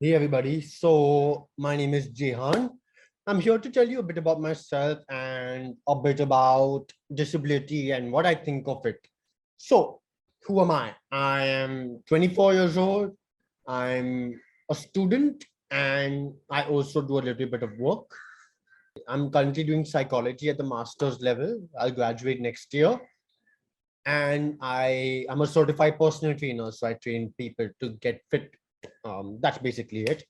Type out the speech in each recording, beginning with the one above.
Hey everybody, so my name is Jehan. I'm here to tell you a bit about myself and a bit about disability and what I think of it. So, who am I? I am 24 years old. I'm a student and I also do a little bit of work. I'm currently doing psychology at the master's level. I'll graduate next year. And I am a certified personal trainer, so I train people to get fit. That's basically it.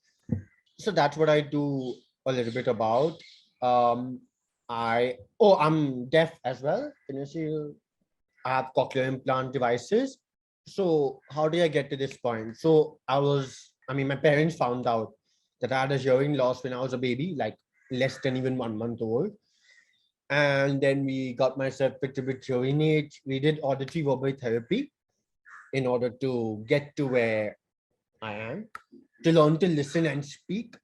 So that's what I do a little bit about. Um, I'm deaf as well. Can you see? I have cochlear implant devices. So how did I get to this point? My parents found out that I had a hearing loss when I was a baby, like less than even 1 month old. And then we got myself fitted with hearing aids. We did auditory verbal therapy in order to get to where I am, to learn to listen and speak.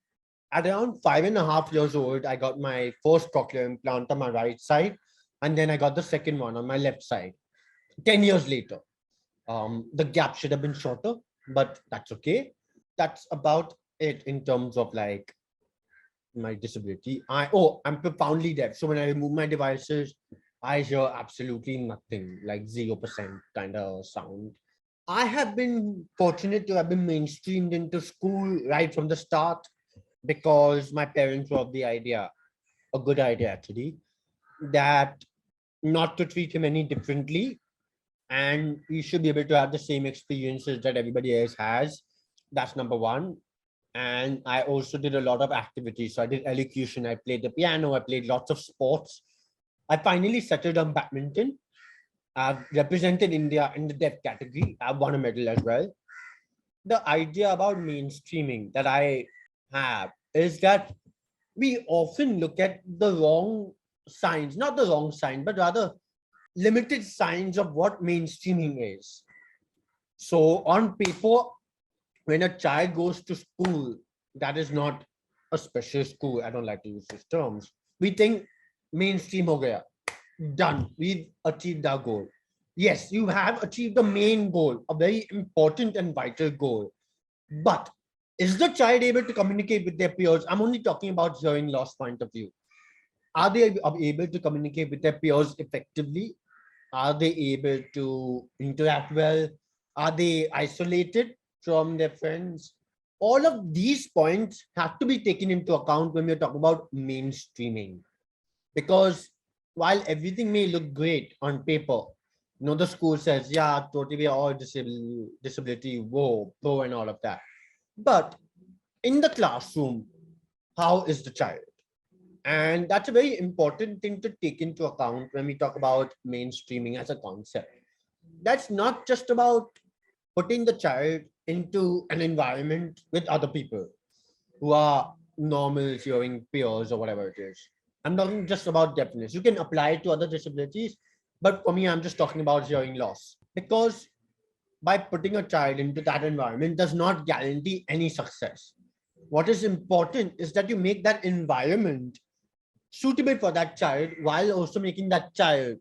At around 5.5 years old, I got my first cochlear implant on my right side, and then I got the second one on my left side. 10 years later, the gap should have been shorter, but that's okay. That's about it in terms of like my disability. I'm profoundly deaf. So when I remove my devices, I hear absolutely nothing, like 0% kind of sound. I have been fortunate to have been mainstreamed into school right from the start because my parents were of the idea, a good idea actually, that not to treat him any differently and we should be able to have the same experiences that everybody else has. That's number one. And I also did a lot of activities. So I did elocution, I played the piano, I played lots of sports. I finally settled on badminton. I've represented India in the deaf category. I've won a medal as well. The idea about mainstreaming that I have is that we often look at the wrong signs, not the wrong sign, but rather limited signs of what mainstreaming is. So on paper, when a child goes to school, that is not a special school. I don't like to use these terms. We think mainstream ho gaya. Done. We've achieved our goal. Yes, you have achieved the main goal, a very important and vital goal. But is the child able to communicate with their peers? I'm only talking about hearing loss point of view. Are they able to communicate with their peers effectively? Are they able to interact well? Are they isolated from their friends? All of these points have to be taken into account when we're talking about mainstreaming. Because while everything may look great on paper, the school says, yeah, totally, we are all disability, whoa, pro, and all of that. But in the classroom, how is the child? And that's a very important thing to take into account when we talk about mainstreaming as a concept. That's not just about putting the child into an environment with other people who are normal hearing peers or whatever it is. I'm talking just about deafness. You can apply it to other disabilities, but for me, I'm just talking about hearing loss because by putting a child into that environment does not guarantee any success. What is important is that you make that environment suitable for that child while also making that child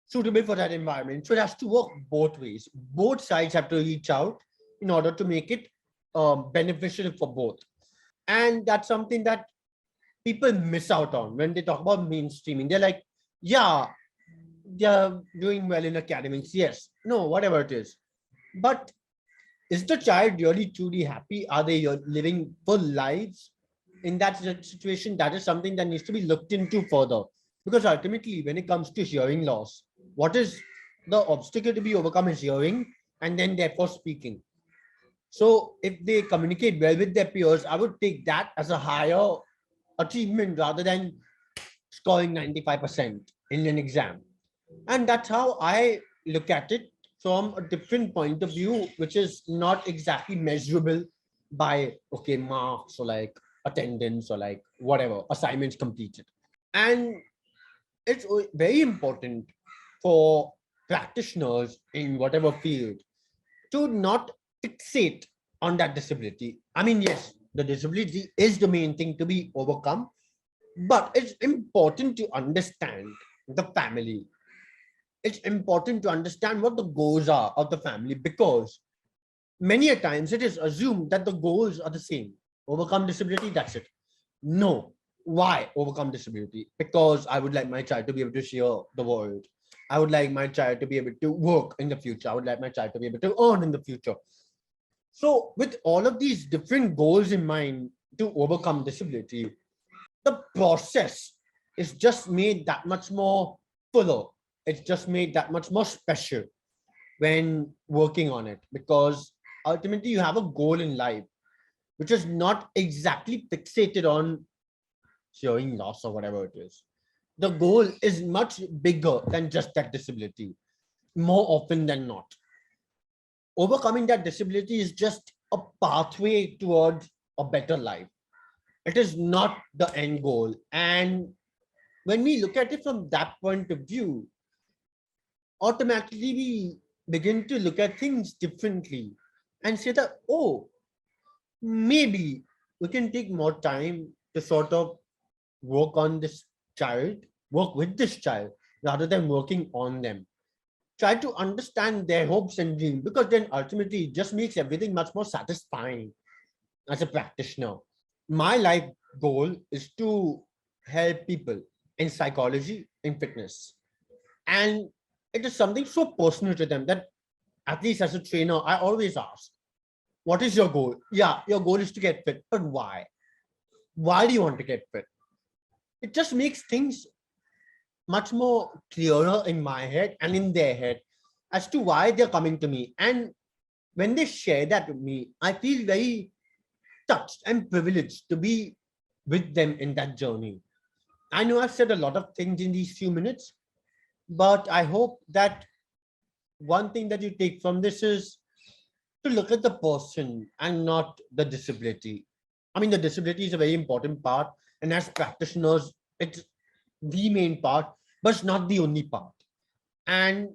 suitable for that environment. So it has to work both ways. Both sides have to reach out in order to make it beneficial for both. And that's something that people miss out on when they talk about mainstreaming. They're like, yeah, they're doing well in academics. Yes, no, whatever it is. But is the child really truly happy? Are they living full lives in that situation? That is something that needs to be looked into further. Because ultimately, when it comes to hearing loss, what is the obstacle to be overcome is hearing and then therefore speaking. So if they communicate well with their peers, I would take that as a higher achievement rather than scoring 95% in an exam. And that's how I look at it from a different point of view, which is not exactly measurable by, okay, marks or like attendance or like whatever, assignments completed. And it's very important for practitioners in whatever field to not fixate on that disability. I mean, yes, the disability is the main thing to be overcome, but it's important to understand the family. It's important to understand what the goals are of the family because Many a times it is assumed that the goals are the same. Overcome disability, that's it. No. Why overcome disability? Because I would like my child to be able to share the world. I would like my child to be able to work in the future. I would like my child to be able to earn in the future. So, with all of these different goals in mind to overcome disability, the process is just made that much more fuller. It's just made that much more special when working on it, because ultimately you have a goal in life which is not exactly fixated on hearing loss or whatever it is. The goal is much bigger than just that disability, more often than not. Overcoming that disability is just a pathway towards a better life. It is not the end goal. And when we look at it from that point of view, automatically we begin to look at things differently and say that, oh, maybe we can take more time to sort of work on this child, work with this child, rather than working on them. Try to understand their hopes and dreams, because then ultimately it just makes everything much more satisfying as a practitioner. My life goal is to help people in psychology, in fitness. And it is something so personal to them that, at least as a trainer, I always ask, what is your goal? Yeah, your goal is to get fit, but why? Why do you want to get fit? It just makes things much more clearer in my head and in their head as to why they're coming to me. And when they share that with me, I feel very touched and privileged to be with them in that journey. I know I've said a lot of things in these few minutes, but I hope that one thing that you take from this is to look at the person and not the disability. I mean, the disability is a very important part, and as practitioners, it's the main part, but it's not the only part. And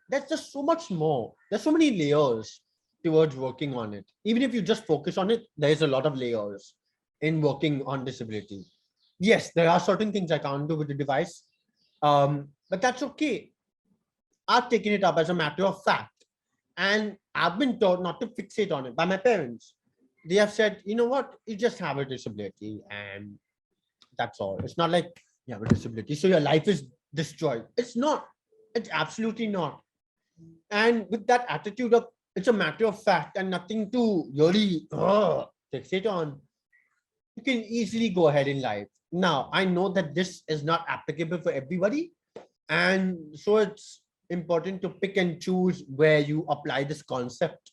there's just so much more. There's so many layers towards working on it. Even if you just focus on it, there's a lot of layers in working on disability. Yes, there are certain things I can't do with the device, but that's okay. I've taken it up as a matter of fact. And I've been taught not to fixate on it by my parents. They have said, you know what, you just have a disability and that's all. It's not like you have a disability, so your life is destroyed. It's not. It's absolutely not. And with that attitude of it's a matter of fact and nothing to really fixate on, you can easily go ahead in life. Now, I know that this is not applicable for everybody, and so it's important to pick and choose where you apply this concept.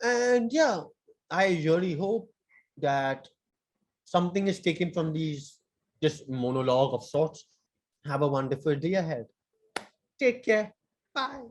And yeah, I really hope that something is taken from these this monologue of sorts. Have a wonderful day ahead. Take care. Bye.